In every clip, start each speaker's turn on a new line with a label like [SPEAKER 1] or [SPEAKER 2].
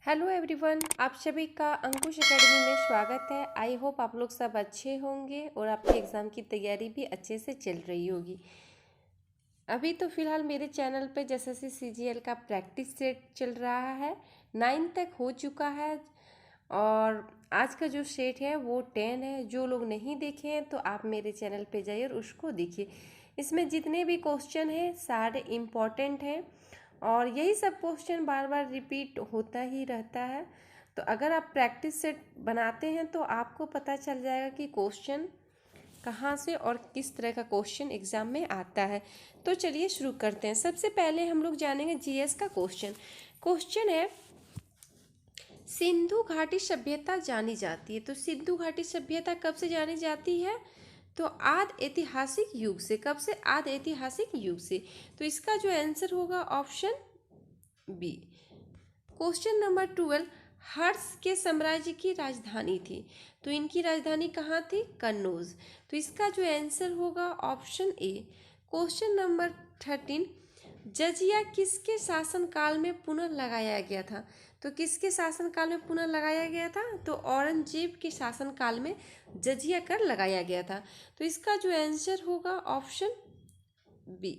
[SPEAKER 1] Hello everyone, आप सभी का अंकुश एकेडमी में स्वागत है। आई होप आप लोग सब अच्छे होंगे और आपके एग्ज़ाम की तैयारी भी अच्छे से चल रही होगी। अभी तो फ़िलहाल मेरे चैनल पे एसएससी सीजीएल का प्रैक्टिस सेट चल रहा है। 9 तक हो चुका है और आज का जो सेट है वो 10 है। जो लोग नहीं देखे हैं तो आप मेरे चैनल पे जाइए और उसको देखिए। इसमें जितने भी क्वेश्चन हैं सारे इम्पॉर्टेंट हैं और यही सब क्वेश्चन बार बार रिपीट होता ही रहता है। तो अगर आप प्रैक्टिस सेट बनाते हैं तो आपको पता चल जाएगा कि क्वेश्चन कहाँ से और किस तरह का क्वेश्चन एग्जाम में आता है। तो चलिए शुरू करते हैं। सबसे पहले हम लोग जानेंगे जीएस का क्वेश्चन है, सिंधु घाटी सभ्यता जानी जाती है। तो सिंधु घाटी सभ्यता कब से जानी जाती है? तो आदि ऐतिहासिक युग से। कब से? आदि ऐतिहासिक युग से। तो इसका जो आंसर होगा ऑप्शन बी। क्वेश्चन नंबर 12, हर्ष के साम्राज्य की राजधानी थी। तो इनकी राजधानी कहाँ थी? कन्नौज। तो इसका जो आंसर होगा ऑप्शन ए। क्वेश्चन नंबर 13, जजिया किसके शासनकाल में पुनः लगाया गया था? तो किसके शासनकाल में पुनः लगाया गया था? तो औरंगजेब के शासनकाल में जजिया कर लगाया गया था। तो इसका जो आंसर होगा option B.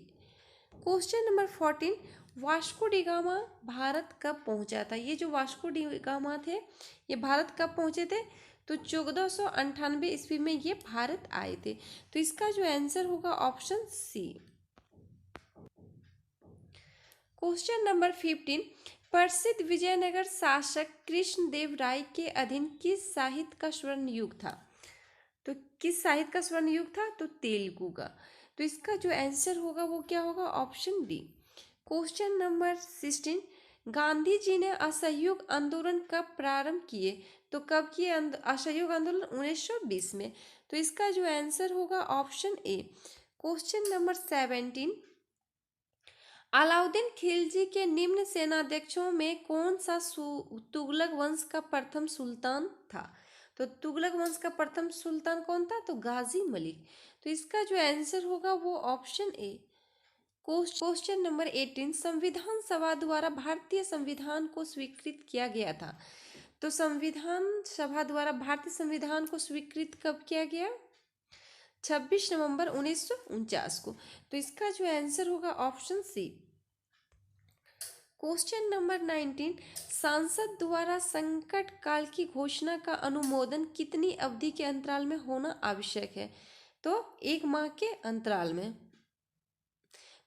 [SPEAKER 1] Question number 14, Vasco da Gama Bharat कब पहुंचा था? ये जो वास्को डी गामा थे ये भारत कब पहुंचे थे? तो 1498 ईस्वी में ये भारत आए थे। तो इसका जो आंसर होगा ऑप्शन सी। क्वेश्चन नंबर 15, प्रसिद्ध विजयनगर शासक कृष्णदेव राय के अधीन किस साहित्य का स्वर्ण युग था? तो किस साहित्य का स्वर्ण युग था? तो तेलुगु का। तो इसका जो आंसर होगा वो क्या होगा? Option D. Question number 16, Gandhi ji ने असहयोग आंदोलन कब प्रारंभ किए? तो कब किए असहयोग आंदोलन? 1920 में। तो इसका जो आंसर होगा option A. Question number 17, Alauddin Khilji के निम्न सेनाध्यक्षों में कौन सा तुगलक वंश का प्रथम सुल्तान था? तो तुगलक वंश का प्रथम सुल्तान कौन था? तो गाजी मलिक। तो इसका जो आंसर होगा वो ऑप्शन ए। क्वेश्चन नंबर 18, संविधान सभा द्वारा भारतीय संविधान को स्वीकृत किया गया था। तो संविधान सभा द्वारा भारतीय संविधान को स्वीकृत कब किया गया? 26 नवंबर 1949 को। तो इसका जो आंसर होगा ऑप्शन सी। क्वेश्चन नंबर 19, सांसद द्वारा संकट काल की घोषणा का अनुमोदन कितनी अवधि के अंतराल में होना आवश्यक है? तो 1 माह के अंतराल में।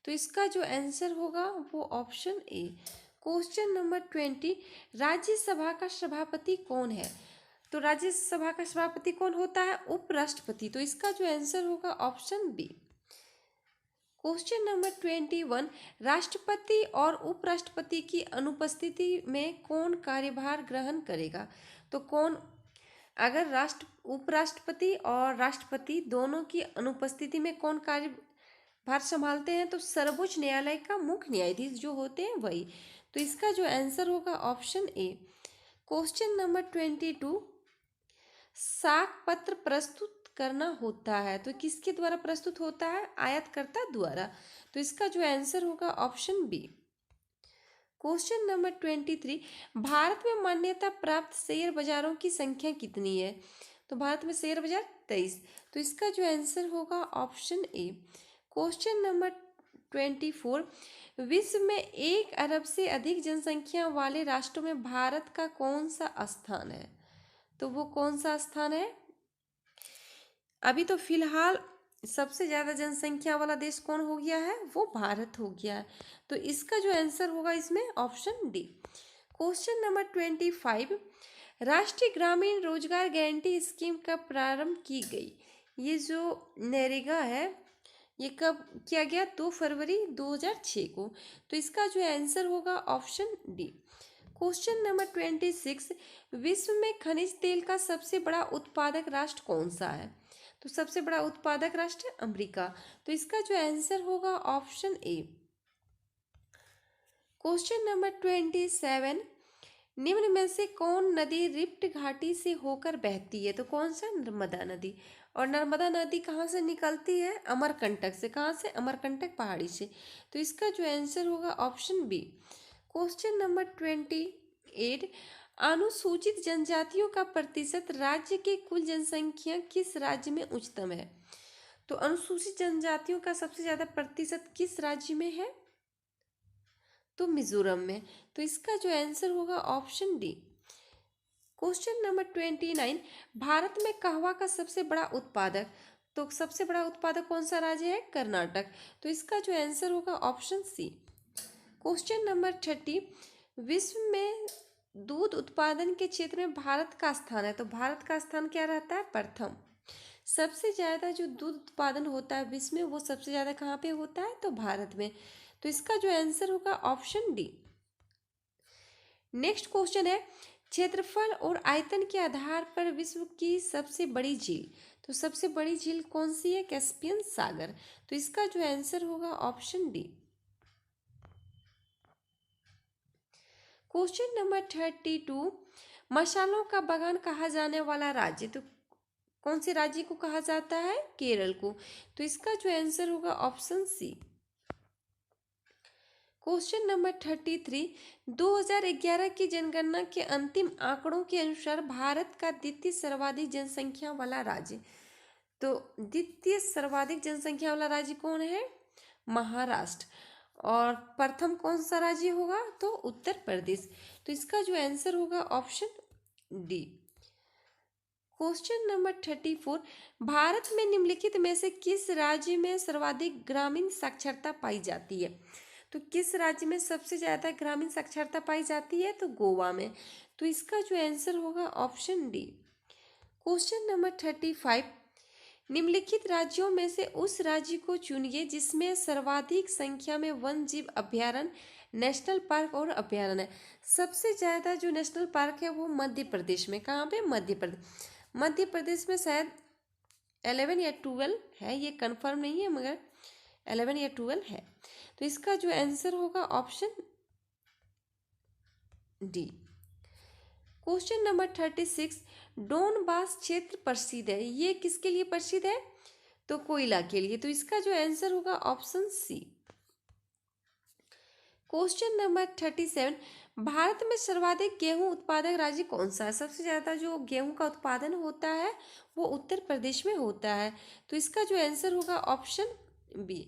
[SPEAKER 1] तो इसका जो आंसर होगा वो option A. Question number 20, Rajya Sabha का सभापति कौन है? तो राज्यसभा का सभापति कौन होता है? उपराष्ट्रपति। तो इसका जो आंसर होगा ऑप्शन बी। क्वेश्चन नंबर 21, राष्ट्रपति और उपराष्ट्रपति की अनुपस्थिति में कौन कार्यभार ग्रहण करेगा? तो कौन, अगर उपराष्ट्रपति और राष्ट्रपति दोनों की अनुपस्थिति में कौन कार्यभार संभालते हैं? तो सर्वोच्च न्यायालय का मुख्य न्यायाधीश जो होते हैं वही। तो इसका जो आंसर होगा ऑप्शन ए। क्वेश्चन नंबर 22, साख पत्र प्रस्तुत करना होता है तो किसके द्वारा प्रस्तुत होता है? आयातकर्ता द्वारा। तो इसका जो आंसर होगा option B. Question number 23, Bharat में मान्यता प्राप्त शेयर बाजारों की संख्या कितनी है? तो भारत में शेयर बाजार 23। तो इसका जो आंसर होगा ऑप्शन ए। क्वेश्चन नंबर 24, विश्व में 1 अरब से अधिक जनसंख्या वाले राष्ट्रों में भारत का कौन सा स्थान है? तो वो कौन सा स्थान है? अभी तो फिलहाल सबसे ज़्यादा जनसंख्या वाला देश कौन हो गया है? वो भारत हो गया है। तो इसका जो आंसर होगा इसमें ऑप्शन डी। क्वेश्चन नंबर 25, राष्ट्रीय ग्रामीण रोजगार गारंटी स्कीम कब प्रारंभ की गई? ये जो नरेगा है ये कब किया गया? 2 फरवरी 2006 को। तो इसका जो आंसर होगा ऑप्शन डी। क्वेश्चन नंबर 26, विश्व में खनिज तेल का सबसे बड़ा उत्पादक राष्ट्र कौन सा है? तो सबसे बड़ा उत्पादक राष्ट्र अमेरिका। तो इसका जो आंसर होगा ऑप्शन ए। क्वेश्चन नंबर 27, निम्न में से कौन नदी रिफ्ट घाटी से होकर बहती है? तो कौन सा? नर्मदा नदी। और नर्मदा नदी कहाँ से निकलती है? अमरकंटक से। कहाँ से? अमरकंटक पहाड़ी से। तो इसका जो आंसर होगा ऑप्शन बी। क्वेश्चन नंबर 8 अनुसूचित जनजातियों का प्रतिशत राज्य के कुल जनसंख्या किस राज्य में उच्चतम है? तो अनुसूचित जनजातियों का सबसे ज्यादा प्रतिशत किस राज्य में है? तो मिजोरम में। तो इसका जो आंसर होगा option D. Question number 29 Bharat में कहवा का सबसे बड़ा उत्पादक, तो सबसे बड़ा उत्पादक कौन सा राज्य है? कर्नाटक। तो इसका जो आंसर होगा ऑप्शन सी। क्वेश्चन नंबर 30 विश्व में दूध उत्पादन के क्षेत्र में भारत का स्थान है, तो भारत का स्थान क्या रहता है? प्रथम। सबसे ज्यादा जो दूध उत्पादन होता है विश्व में, वो सबसे ज्यादा कहाँ पे होता है? तो भारत में। तो इसका जो आंसर होगा ऑप्शन डी। नेक्स्ट क्वेश्चन है क्षेत्रफल और आयतन के आधार पर विश्व की सबसे बड़ी झील, तो सबसे बड़ी झील कौन सी है? कैस्पियन सागर। तो इसका जो आंसर होगा ऑप्शन डी। क्वेश्चन नंबर 32 मसालों का बागान कहा जाने वाला राज्य, तो कौन से राज्य को कहा जाता है? केरल को। तो इसका जो आंसर होगा ऑप्शन सी। क्वेश्चन नंबर 33 2011 की जनगणना के अंतिम आंकड़ों के अनुसार भारत का द्वितीय सर्वाधिक जनसंख्या वाला राज्य, तो द्वितीय सर्वाधिक जनसंख्या वाला राज्य कौन है? महाराष्ट्र। और प्रथम कौन सा राज्य होगा? तो उत्तर प्रदेश। तो इसका जो आंसर होगा option D. Question number 34 Bharat में निम्नलिखित में से किस राज्य में सर्वाधिक ग्रामीण साक्षरता पाई जाती है? तो किस राज्य में सबसे ज्यादा ग्रामीण साक्षरता पाई जाती है? तो गोवा में। तो इसका जो आंसर होगा ऑप्शन डी। क्वेश्चन नंबर 35 निम्नलिखित राज्यों में से उस राज्य को चुनिए जिसमें सर्वाधिक संख्या में वन जीव अभ्यारण्य, नेशनल पार्क और अभ्यारण्य है। सबसे ज्यादा जो नेशनल पार्क है वो मध्य प्रदेश में। कहाँ पे? मध्य प्रदेश। मध्य प्रदेश में शायद 11 या 12 है, ये कंफर्म नहीं है, मगर 11 या 12 है। तो इसका जो आंसर होगा option D. Question number 36 Donbas क्षेत्र प्रसिद्ध है, ये किसके लिए प्रसिद्ध है? तो कोयला के लिए। तो इसका जो आंसर होगा option C. Question number 37 Bharat में सर्वाधिक गेहूं उत्पादक राज्य कौन सा है? सबसे ज्यादा जो गेहूं का उत्पादन होता है वो उत्तर प्रदेश में होता है। तो इसका जो आंसर होगा option B.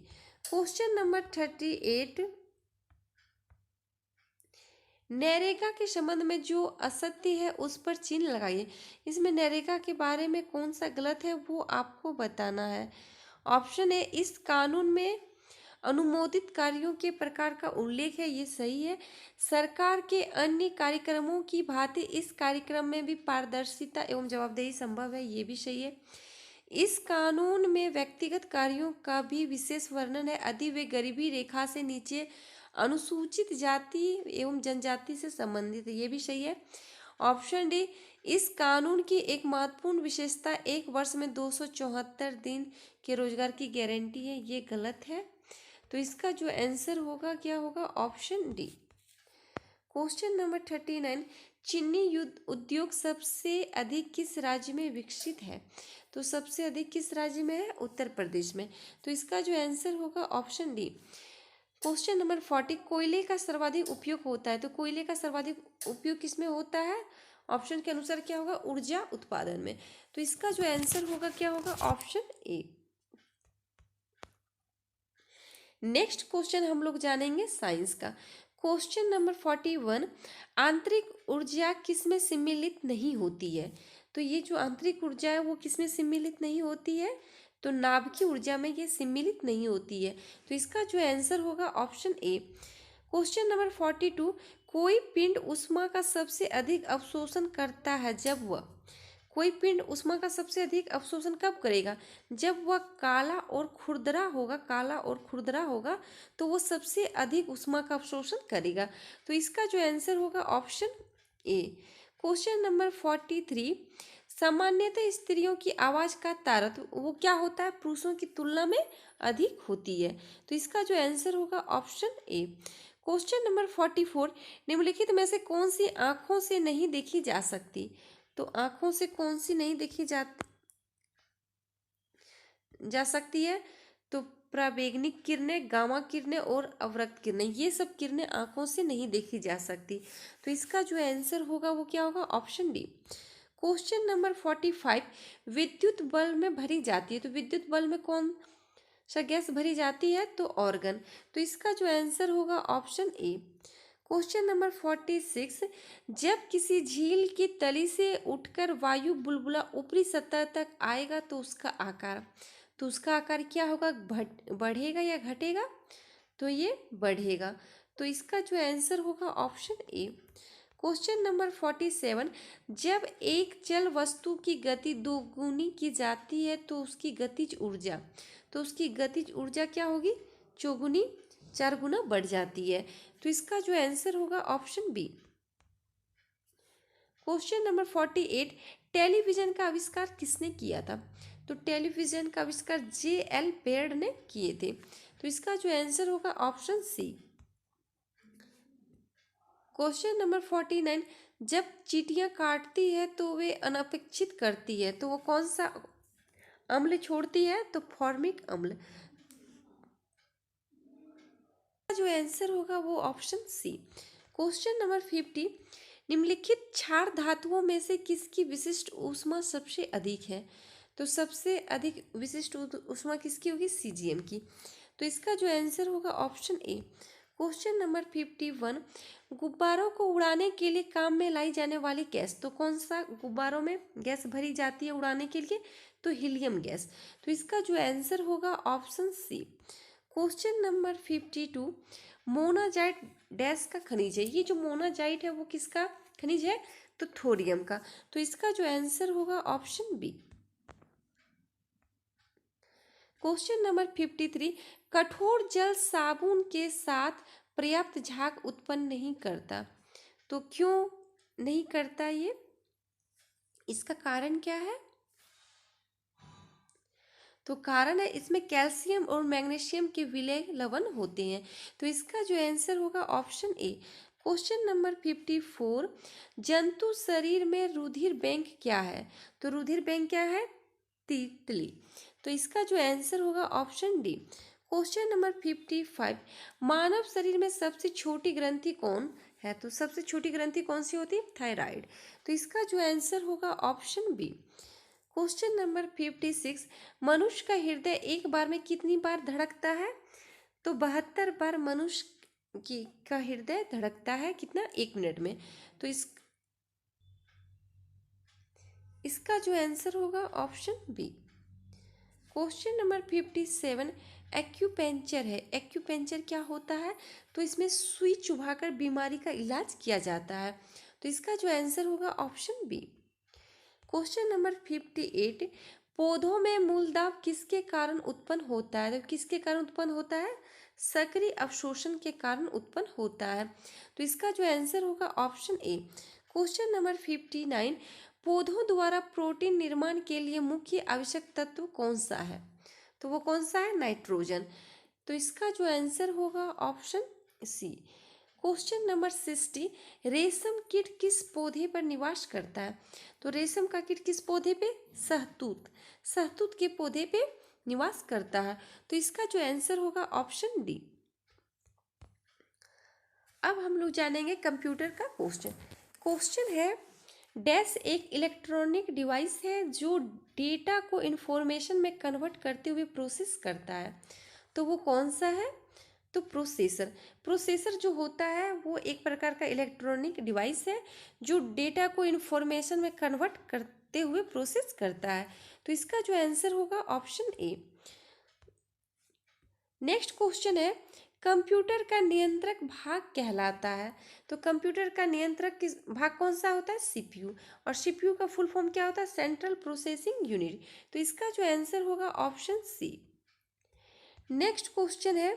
[SPEAKER 1] Question number 38 NREGA के संबंध में जो असत्य है उस पर चिन्ह लगाइए। इसमें नरेगा के बारे में कौन सा गलत है वो आपको बताना है। ऑप्शन ए इस कानून में अनुमोदित कार्यों के प्रकार का उल्लेख है, ये सही है। सरकार के अन्य कार्यक्रमों की भांति इस कार्यक्रम में भी पारदर्शिता एवं जवाबदेही संभव है, ये भी सही है। इस कानून में व्यक्तिगत कार्यों का भी विशेष वर्णन है यदि वे गरीबी रेखा से नीचे अनुसूचित जाति एवं जनजाति से संबंधित है, ये भी सही है। ऑप्शन डी इस कानून की एक महत्वपूर्ण विशेषता एक वर्ष में 274 दिन के रोजगार की गारंटी है, ये गलत है। तो इसका जो आंसर होगा क्या होगा? Option D. क्वेश्चन नंबर 39 चीनी उद्योग सबसे अधिक किस राज्य में विकसित है? तो सबसे अधिक किस राज्य में है? उत्तर प्रदेश में। तो इसका जो आंसर होगा ऑप्शन डी। क्वेश्चन नंबर 40 कोयले का सर्वाधिक उपयोग होता है, तो कोयले का सर्वाधिक उपयोग किसमें होता है? ऑप्शन के अनुसार क्या होगा? ऊर्जा उत्पादन में। तो इसका जो आंसर होगा क्या होगा? Option A. नेक्स्ट क्वेश्चन हम लोग जानेंगे साइंस का। क्वेश्चन नंबर 41 आंतरिक ऊर्जा किसमें सम्मिलित नहीं होती है? तो ये जो आंतरिक ऊर्जा है वो किसमें सम्मिलित नहीं होती है? तो नाभिकीय ऊर्जा में ये सम्मिलित नहीं होती है। तो इसका जो आंसर होगा ऑप्शन ए। क्वेश्चन नंबर 42 कोई पिंड ऊष्मा का सबसे अधिक अवशोषण करता है जब वह, कोई पिंड ऊष्मा का सबसे अधिक अवशोषण कब करेगा? जब वह काला और खुरदरा होगा, काला और खुरदरा होगा तो वो सबसे अधिक ऊष्मा का अवशोषण करेगा। तो इसका जो आंसर होगा ऑप्शन ए। क्वेश्चन नंबर 43 सामान्यतः स्त्रियों की आवाज का तारतम्य वो क्या होता है? पुरुषों की तुलना में अधिक होती है। तो इसका जो आंसर होगा ऑप्शन ए। क्वेश्चन नंबर 44 निम्नलिखित में से कौन सी आंखों से नहीं देखी जा सकती? तो आंखों से कौन सी नहीं देखी जा सकती है? तो पराबैंगनी किरणें, गामा किरणें और अवरक्त किरणें, ये सब किरणें आंखों से नहीं देखी जा सकती। तो इसका जो आंसर होगा वो क्या होगा? Option D. क्वेश्चन नंबर 45, विद्युत बल्ब में भरी जाती है, तो विद्युत बल्ब में कौन सा गैस भरी जाती है? तो ऑर्गन। तो इसका जो आंसर होगा ऑप्शन ए। क्वेश्चन नंबर 46, जब किसी झील की तली से उठकर वायु बुलबुला ऊपरी सतह तक आएगा तो उसका आकार क्या होगा? बढ़ेगा या घटेगा? तो ये बढ़ेगा। तो इसका जो आंसर होगा ऑप्शन ए। क्वेश्चन नंबर 47, जब एक चल वस्तु की गति दोगुनी की जाती है तो उसकी गतिज ऊर्जा क्या होगी? चौगुनी, 4 गुना बढ़ जाती है। तो इसका जो आंसर होगा option B. Question number 48, television का आविष्कार किसने किया था? तो टेलीविजन का आविष्कार J.L. बेयर्ड ने किए थे। तो इसका जो आंसर होगा ऑप्शन सी। क्वेश्चन नंबर 49, जब चींटियां काटती है तो वे अनपेक्षित करती है, तो वो कौन सा अम्ल छोड़ती है? तो फॉर्मिक अम्ल। जो आंसर होगा वो ऑप्शन सी। क्वेश्चन नंबर 50, निम्नलिखित क्षार धातुओं में से किसकी विशिष्ट ऊष्मा सबसे अधिक है? तो सबसे अधिक विशिष्ट ऊष्मा किसकी होगी? Cgm की। तो इसका जो आंसर होगा ऑप्शन ए। क्वेश्चन नंबर 51, गुब्बारों को उड़ाने के लिए काम में लाई जाने वाली गैस, तो कौन सा गुब्बारों में गैस भरी जाती है उड़ाने के लिए? तो हीलियम गैस। तो इसका जो आंसर होगा option C. Question number 52, monazite dash का खनिज है, ये जो मोनाजाइट है वो किसका खनिज है? तो थोरियम का। तो इसका जो आंसर होगा ऑप्शन बी। क्वेश्चन नंबर 53, कठोर जल साबुन के साथ पर्याप्त झाग उत्पन्न नहीं करता, तो क्यों नहीं करता ये? इसका कारण क्या है? तो कारण है इसमें कैल्शियम और मैग्नीशियम के विलय लवण होते हैं। तो इसका जो आंसर होगा ऑप्शन ए। क्वेश्चन नंबर 54, जंतु शरीर में रुधिर बैंक क्या है? तो रुधिर बैंक क्या है? तितली। तो इसका जो आंसर होगा ऑप्शन डी। क्वेश्चन नंबर 55, मानव शरीर में सबसे छोटी ग्रंथि कौन है? तो सबसे छोटी ग्रंथि कौन सी होती है? थायराइड। तो इसका जो आंसर होगा ऑप्शन बी। क्वेश्चन नंबर 56, मनुष्य का हृदय एक बार में कितनी बार धड़कता है? तो 72 बार मनुष्य का हृदय धड़कता है। कितना? 1 मिनट में। तो इसका जो आंसर होगा option B. Question number 57, acupuncture है, एक्यूपेंचर क्या होता है? तो इसमें सुई चुभाकर बीमारी का इलाज किया जाता है। तो इसका जो आंसर होगा ऑप्शन बी। क्वेश्चन नंबर 58, पौधों में मूलदाब किसके कारण उत्पन्न होता है? तो किसके कारण उत्पन्न होता है? सक्रिय अवशोषण के कारण उत्पन्न होता है। तो इसका जो आंसर होगा ऑप्शन ए। क्वेश्चन नंबर 59, पौधों द्वारा प्रोटीन निर्माण के लिए मुख्य आवश्यक तत्व कौन सा है? तो वो कौन सा है? नाइट्रोजन। तो इसका जो आंसर होगा ऑप्शन सी। क्वेश्चन नंबर 60, रेशम कीट किस पौधे पर निवास करता है? तो रेशम का कीट किस पौधे पे? शहतूत के पौधे पे निवास करता है। तो इसका जो आंसर होगा ऑप्शन डी। अब हम लोग जानेंगे कंप्यूटर का क्वेश्चन है, डैश एक इलेक्ट्रॉनिक डिवाइस है जो डेटा को इंफॉर्मेशन में कन्वर्ट करते हुए प्रोसेस करता है, तो वो कौन सा है? तो प्रोसेसर जो होता है वो एक प्रकार का इलेक्ट्रॉनिक डिवाइस है जो डेटा को इंफॉर्मेशन में कन्वर्ट करते हुए प्रोसेस करता है। तो इसका जो आंसर होगा ऑप्शन ए। नेक्स्ट क्वेश्चन है, कंप्यूटर का नियंत्रक भाग कहलाता है, तो कंप्यूटर का नियंत्रक किस भाग कौन सा होता है? सीपीयू। और सीपीयू का फुल फॉर्म क्या होता है? Central processing unit. तो इसका जो आंसर होगा ऑप्शन सी। नेक्स्ट क्वेश्चन है,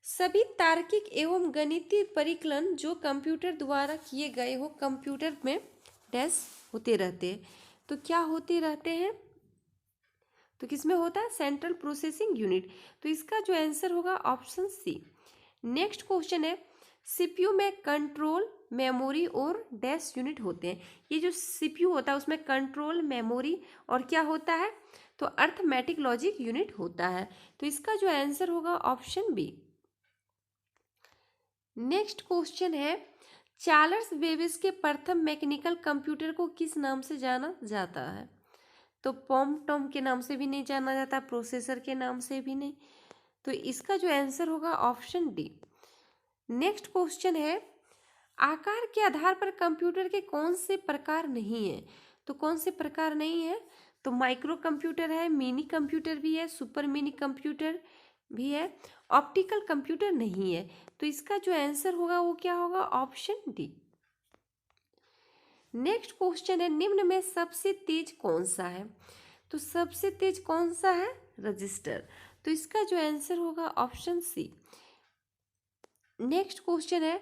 [SPEAKER 1] सभी तार्किक एवं गणितीय परिकलन जो कंप्यूटर द्वारा किए गए हो कंप्यूटर में डैश होते रहते हैं, तो क्या होते रहते हैं? तो किसमें होता है? Central processing unit. तो इसका जो आंसर होगा ऑप्शन सी। नेक्स्ट क्वेश्चन है, सीपीयू में कंट्रोल, मेमोरी और डैश यूनिट होते हैं। ये जो सीपीयू होता है उसमें कंट्रोल, मेमोरी और क्या होता है, तो अर्थमेटिक लॉजिक यूनिट होता है। तो इसका जो आंसर होगा ऑप्शन बी। नेक्स्ट क्वेश्चन है, चार्ल्स बेबेज के प्रथम मैकेनिकल कंप्यूटर को किस नाम से जाना जाता है? तो पॉम टॉम के नाम से भी नहीं जाना जाता, प्रोसेसर के नाम से भी नहीं। तो इसका जो आंसर होगा ऑप्शन डी। नेक्स्ट क्वेश्चन है, आकार के आधार पर कंप्यूटर के कौन से प्रकार नहीं है? तो कौन से प्रकार नहीं है, तो माइक्रो कंप्यूटर है, मिनी कंप्यूटर भी है, सुपर मिनी कंप्यूटर भी है, ऑप्टिकल कंप्यूटर नहीं है। तो इसका जो आंसर होगा वो क्या होगा, ऑप्शन डी। नेक्स्ट क्वेश्चन है, निम्न में सबसे तेज कौन सा है? तो सबसे तेज कौन सा है, रजिस्टर। तो इसका जो आंसर होगा ऑप्शन सी। नेक्स्ट क्वेश्चन है,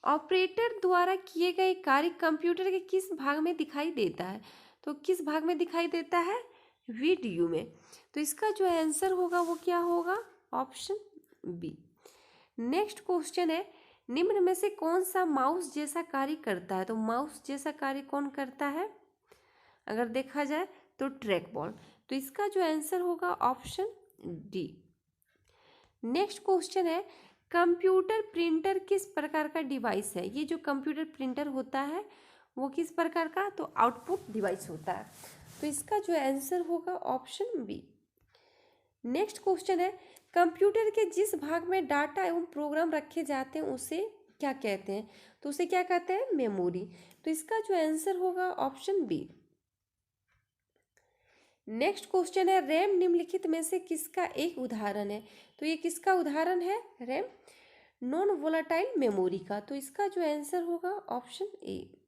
[SPEAKER 1] ऑपरेटर द्वारा किए गए कार्य कंप्यूटर के किस भाग में दिखाई देता है? तो किस भाग में दिखाई देता है, वीडीयू में। तो इसका जो आंसर होगा वो क्या होगा, ऑप्शन बी। नेक्स्ट क्वेश्चन है, निम्न में से कौन सा माउस जैसा कार्य करता है? तो माउस जैसा कार्य कौन करता है, अगर देखा जाए तो ट्रैक बॉल। तो इसका जो आंसर होगा ऑप्शन डी। नेक्स्ट क्वेश्चन है, कंप्यूटर प्रिंटर किस प्रकार का डिवाइस है? ये जो कंप्यूटर प्रिंटर होता है वो किस प्रकार का, तो आउटपुट डिवाइस होता है। तो इसका जो आंसर होगा ऑप्शन बी। नेक्स्ट क्वेश्चन है, कंप्यूटर के जिस भाग में डाटा एवं प्रोग्राम रखे जाते हैं उसे क्या कहते हैं? तो उसे क्या कहते हैं, मेमोरी। तो इसका जो आंसर होगा ऑप्शन बी। नेक्स्ट क्वेश्चन है, रैम निम्नलिखित में से किसका एक उदाहरण है? तो ये किसका उदाहरण है, रैम नॉन वोलाटाइल मेमोरी का। तो इसका जो आंसर होगा ऑप्शन ए।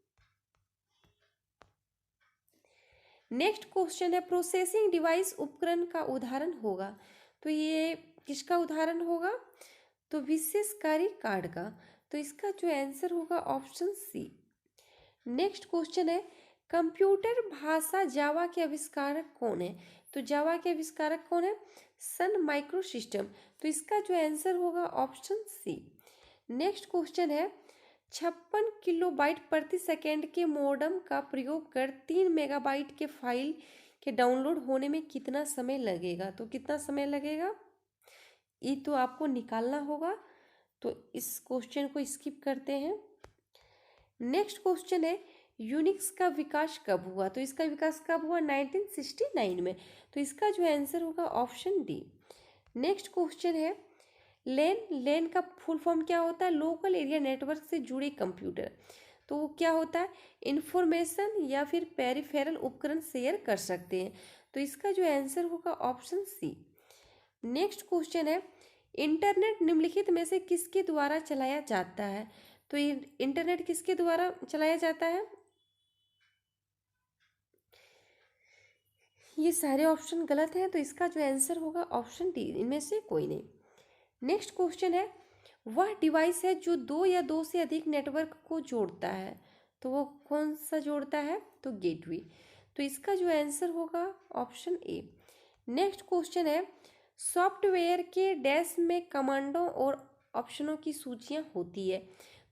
[SPEAKER 1] नेक्स्ट क्वेश्चन है, प्रोसेसिंग डिवाइस उपकरण का उदाहरण होगा। तो ये किसका उदाहरण होगा, तो विशेषकारी कार्ड का। तो इसका जो आंसर होगा ऑप्शन सी। नेक्स्ट क्वेश्चन है, कंप्यूटर भाषा जावा के आविष्कारक कौन है? तो जावा के आविष्कारक कौन है, सन माइक्रो सिस्टम। तो इसका जो आंसर होगा ऑप्शन सी। नेक्स्ट क्वेश्चन है, 56 किलोबाइट प्रति सेकेंड के मॉडेम का प्रयोग कर 3 मेगाबाइट के फाइल के डाउनलोड होने में कितना समय लगेगा? तो कितना समय लगेगा, ये तो आपको निकालना होगा। तो इस क्वेश्चन को स्किप करते हैं। नेक्स्ट क्वेश्चन है, यूनिक्स का विकास कब हुआ? तो इसका विकास कब हुआ, 1969 में। तो इसका जो आंसर होगा ऑप्शन डी। नेक्स्ट क्वेश्चन है, लैन का फुल फॉर्म क्या होता है, लोकल एरिया नेटवर्क से जुड़े कंप्यूटर। तो वो क्या होता है, इंफॉर्मेशन या फिर पेरिफेरल उपकरण शेयर कर सकते हैं। तो इसका जो आंसर होगा ऑप्शन सी। नेक्स्ट क्वेश्चन है, इंटरनेट निम्नलिखित में से किसके द्वारा चलाया जाता है? तो इंटरनेट किसके द्वारा चलाया जाता है, ये सारे ऑप्शन गलत हैं। तो इसका जो आंसर होगा ऑप्शन डी, इनमें से कोई नहीं। नेक्स्ट क्वेश्चन है, वह डिवाइस है जो 2 या 2 से अधिक नेटवर्क को जोड़ता है। तो वो कौन सा जोड़ता है, तो गेटवे। तो इसका जो आंसर होगा ऑप्शन ए। नेक्स्ट क्वेश्चन है, सॉफ्टवेयर के डैश में कमांडों और ऑप्शनों की सूचियां होती है।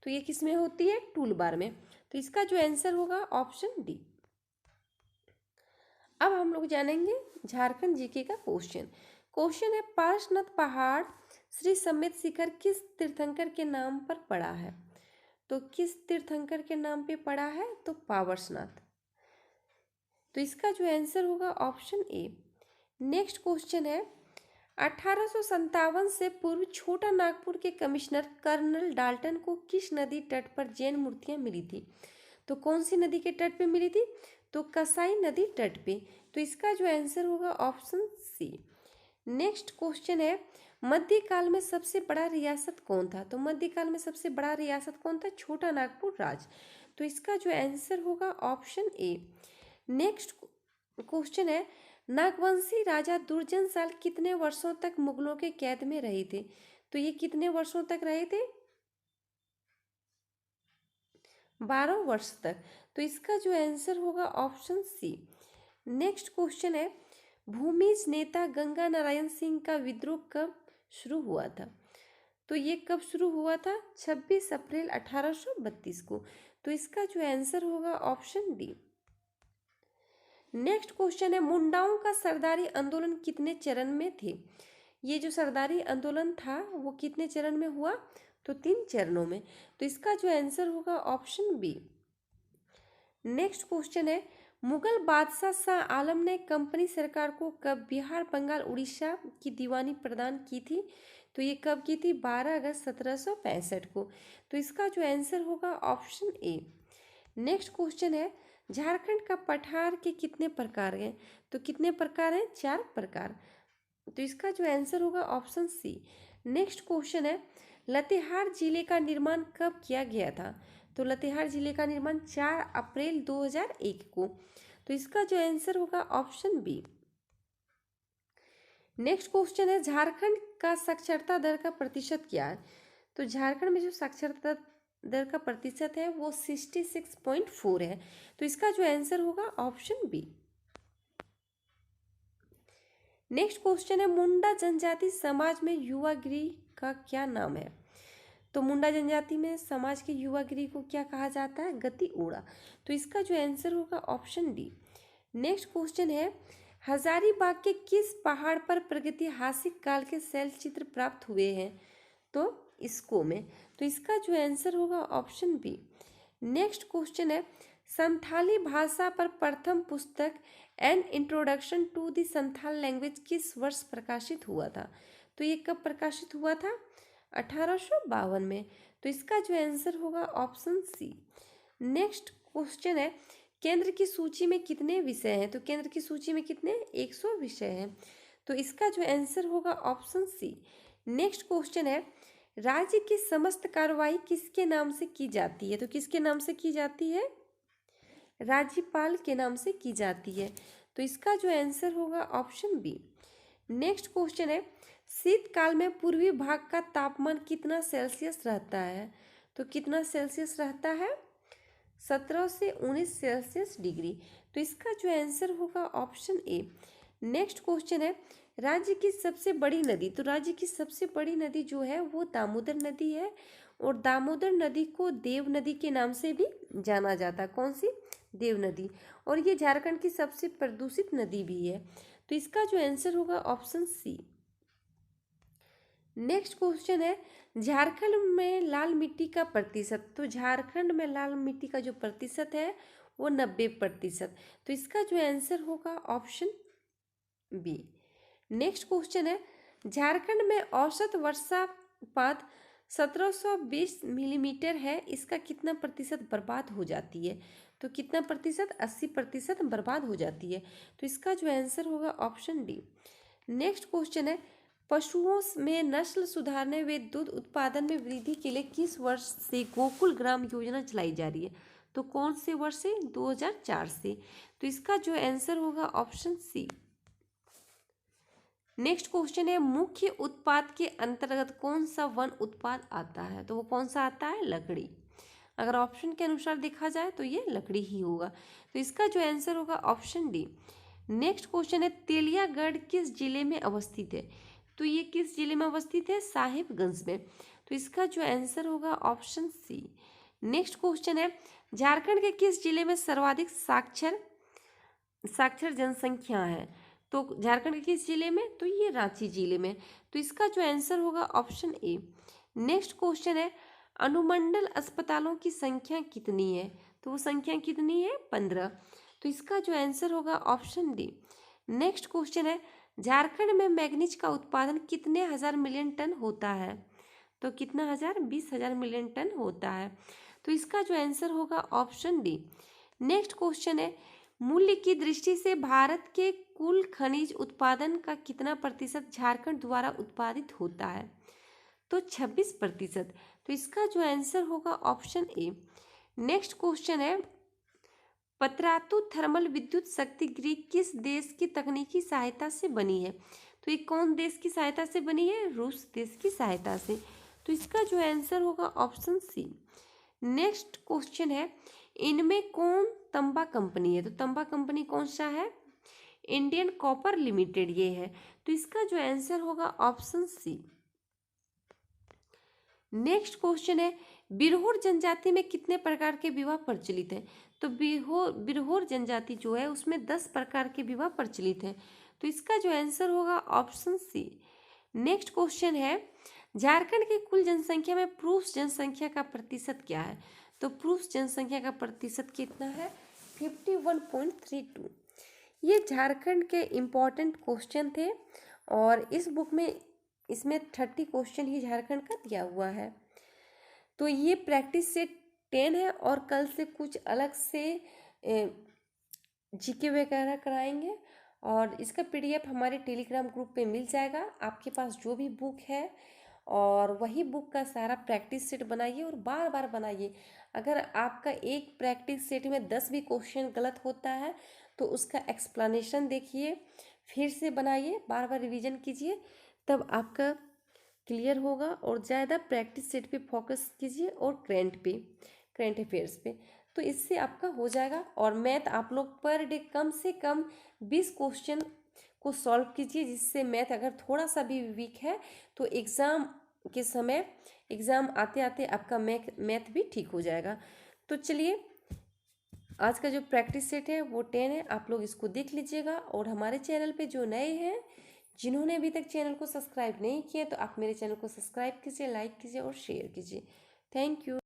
[SPEAKER 1] तो ये किस में होती है, टूल बार में। तो इसका जो आंसर होगा ऑप्शन डी। अब हम लोग जानेंगे झारखंड जीके का क्वेश्चन। क्वेश्चन है, पार्श्वनाथ पहाड़ श्री समेत शिखर किस तीर्थंकर के नाम पर पड़ा है? तो किस तीर्थंकर के नाम पे पड़ा है, तो पार्श्वनाथ। तो इसका जो आंसर होगा ऑप्शन ए। नेक्स्ट क्वेश्चन है, 1857 से पूर्व छोटा नागपुर के कमिश्नर कर्नल डाल्टन को किस नदी तट पर जैन मूर्तियां मिली थी? तो कौन सी नदी के तट पे मिली थी, तो कसाई नदी तट पे। तो इसका जो आंसर होगा ऑप्शन सी। नेक्स्ट क्वेश्चन है, मध्यकाल में सबसे बड़ा रियासत कौन था? तो मध्यकाल में सबसे बड़ा रियासत कौन था, छोटा नागपुर राज। तो इसका जो आंसर होगा ऑप्शन ए। नेक्स्ट क्वेश्चन है, नागवंशी राजा दुर्जनशाल कितने वर्षों तक मुगलों के कैद में रहे थे? तो ये कितने वर्षों तक रहे थे, 12 वर्ष तक। तो इसका जो आंसर होगा ऑप्शन सी। नेक्स्ट क्वेश्चन है, भूमिज नेता गंगा नारायण सिंह का विद्रोह कब शुरू हुआ था? तो ये कब शुरू हुआ था? 26 अप्रैल 1832 को। तो इसका जो आंसर होगा ऑप्शन डी। नेक्स्ट क्वेश्चन है, मुंडाओं का सरदारी आंदोलन कितने चरण में थे? ये जो सरदारी आंदोलन था वो कितने चरण में हुआ? तो 3 चरणों में। तो इसका जो आंसर होगा ऑप्शन बी। नेक्स्ट क्वेश्चन है, मुगल बादशाह शाह आलम ने कंपनी सरकार को कब बिहार, बंगाल, उड़ीसा की दीवानी प्रदान की थी? तो ये कब की थी? 12 अगस्त 1765 को। तो इसका जो आंसर होगा ऑप्शन ए। नेक्स्ट क्वेश्चन है, झारखंड का पठार के कितने प्रकार हैं? तो कितने प्रकार हैं? 4 प्रकार। तो इसका जो आंसर होगा ऑप्शन सी। नेक्स्ट क्वेश्चन है, लातेहार जिले का निर्माण कब किया गया था? तो लातेहार जिले का निर्माण 4 अप्रैल 2001 को। तो इसका जो आंसर होगा ऑप्शन बी। नेक्स्ट क्वेश्चन है, झारखंड का साक्षरता दर का प्रतिशत क्या है? तो झारखंड में जो साक्षरता दर का प्रतिशत है वो 66.4 है। तो इसका जो आंसर होगा ऑप्शन बी। नेक्स्ट क्वेश्चन है, मुंडा जनजाति समाज में युवा गृह का क्या नाम है? तो मुंडा जनजाति में समाज के युवा गृह को क्या कहा जाता है? गति ओड़ा। तो इसका जो आंसर होगा ऑप्शन डी। नेक्स्ट क्वेश्चन है, हजारीबाग के किस पहाड़ पर प्रागैतिहासिक काल के शैल चित्र प्राप्त हुए हैं? तो इसको में। तो इसका जो आंसर होगा ऑप्शन बी। नेक्स्ट क्वेश्चन है, संथाली भाषा पर प्रथम पुस्तक an introduction to the Santhal language किस वर्ष प्रकाशित हुआ था? तो ये कब प्रकाशित हुआ था? 1852 में। तो इसका जो आंसर होगा ऑप्शन सी। नेक्स्ट क्वेश्चन है, केंद्र की सूची में कितने विषय हैं? तो केंद्र की सूची में कितने? 100 विषय हैं। तो इसका जो आंसर होगा ऑप्शन सी। नेक्स्ट क्वेश्चन है, राज्य की समस्त कार्रवाई किसके नाम से की जाती है? तो किसके नाम से की जाती है? राज्यपाल के नाम से की जाती है। तो इसका जो आंसर होगा ऑप्शन बी। नेक्स्ट क्वेश्चन है, शीतकाल में पूर्वी भाग का तापमान कितना सेल्सियस रहता है? तो कितना सेल्सियस रहता है? 17 से 19 सेल्सियस डिग्री। तो इसका जो आंसर होगा ऑप्शन ए। नेक्स्ट क्वेश्चन है, राज्य की सबसे बड़ी नदी। तो राज्य की सबसे बड़ी नदी जो है वो दामोदर नदी है, और दामोदर नदी को देव नदी के नाम से भी जाना जाता है। कौन सी? देव नदी। और ये झारखंड की सबसे प्रदूषित नदी भी है। तो इसका जो आंसर होगा ऑप्शन सी। नेक्स्ट क्वेश्चन है, झारखंड में लाल मिट्टी का प्रतिशत। तो झारखंड में लाल मिट्टी का जो प्रतिशत है वो 90%। तो इसका जो आंसर होगा ऑप्शन बी। नेक्स्ट क्वेश्चन है, झारखंड में औसत वर्षापात 1720 मिलीमीटर है, इसका कितना प्रतिशत बर्बाद हो जाती है? तो कितना प्रतिशत? 80% बर्बाद हो जाती है। तो इसका जो आंसर होगा ऑप्शन डी। नेक्स्ट क्वेश्चन है, पशुओं में नस्ल सुधारने व दूध उत्पादन में वृद्धि के लिए किस वर्ष से गोकुल ग्राम योजना चलाई जा रही है? तो कौन से वर्ष से? 2004 से। तो इसका जो आंसर होगा ऑप्शन सी। नेक्स्ट क्वेश्चन है, मुख्य उत्पाद के अंतर्गत कौन सा वन उत्पाद आता है? तो वो कौन सा आता है? लकड़ी। अगर ऑप्शन के अनुसार देखा जाए तो ये लकड़ी ही होगा। तो इसका जो आंसर होगा ऑप्शन डी। नेक्स्ट क्वेश्चन है, तेलियागढ़ किस जिले में अवस्थित है? तो ये किस जिले में अवस्थित है? साहिबगंज में। तो इसका जो आंसर होगा ऑप्शन सी। नेक्स्ट क्वेश्चन है, झारखंड के किस जिले में सर्वाधिक साक्षर जनसंख्या है? तो झारखंड के किस जिले में? तो ये रांची जिले में। तो इसका जो आंसर होगा ऑप्शन ए। नेक्स्ट क्वेश्चन है, अनुमंडल अस्पतालों की संख्या कितनी है? तो वो संख्या कितनी है? 15। तो इसका जो आंसर होगा ऑप्शन डी। नेक्स्ट क्वेश्चन है, झारखंड में मैग्नीज का उत्पादन कितने हजार मिलियन टन होता है? तो कितना हजार? 20,000 मिलियन टन होता है। तो इसका जो आंसर होगा ऑप्शन डी। नेक्स्ट क्वेश्चन है, मूल्य की दृष्टि से भारत के कुल खनिज उत्पादन का कितना प्रतिशत झारखंड द्वारा उत्पादित होता है? तो 26%। तो इसका जो आंसर होगा ऑप्शन ए। नेक्स्ट क्वेश्चन है, पतरातु थर्मल विद्युत शक्ति गृह किस देश की तकनीकी सहायता से बनी है? तो ये कौन देश की सहायता से बनी है? रूस देश की सहायता से। तो इसका जो आंसर होगा ऑप्शन सी। नेक्स्ट क्वेश्चन है, इनमें कौन तंबा कंपनी है? तो तंबा कंपनी कौन सा है? इंडियन कॉपर लिमिटेड ये है। तो इसका जो आंसर होगा ऑप्शन सी। नेक्स्ट क्वेश्चन है, बिरहोर जनजाति में कितने प्रकार के विवाह प्रचलित हैं? तो बिरहोर जनजाति जो है उसमें 10 प्रकार के विवाह प्रचलित हैं। तो इसका जो आंसर होगा ऑप्शन सी। नेक्स्ट क्वेश्चन है, झारखंड की कुल जनसंख्या में पुरुष जनसंख्या का प्रतिशत क्या है? तो पुरुष जनसंख्या का प्रतिशत कितना है? 51.32। ये झारखंड के इम्पॉर्टेंट क्वेश्चन थे और इस बुक में इसमें 30 क्वेश्चन ही झारखंड का दिया हुआ है। तो ये प्रैक्टिस से 10 है और कल से कुछ अलग से जीके वगैरह कराएंगे और इसका पीडीएफ हमारे टेलीग्राम ग्रुप पे मिल जाएगा। आपके पास जो भी बुक है और वही बुक का सारा प्रैक्टिस सेट बनाइए और बार बार बनाइए। अगर आपका एक प्रैक्टिस सेट में 10 भी क्वेश्चन गलत होता है तो उसका एक्सप्लेनेशन देखिए, फिर से बनाइए, बार बार रिवीजन कीजिए, तब आपका क्लियर होगा। और ज़्यादा प्रैक्टिस सेट पे फोकस कीजिए और करंट अफेयर्स पे, तो इससे आपका हो जाएगा। और मैथ आप लोग पर डे कम से कम 20 क्वेश्चन को सॉल्व कीजिए, जिससे मैथ अगर थोड़ा सा भी वीक है तो एग्ज़ाम के समय, एग्ज़ाम आते आते आपका मैथ भी ठीक हो जाएगा। तो चलिए, आज का जो प्रैक्टिस सेट है वो 10 है, आप लोग इसको देख लीजिएगा। और हमारे चैनल पे जो नए हैं, जिन्होंने अभी तक चैनल को सब्सक्राइब नहीं किया, तो आप मेरे चैनल को सब्सक्राइब कीजिए, लाइक कीजिए और शेयर कीजिए। Thank you.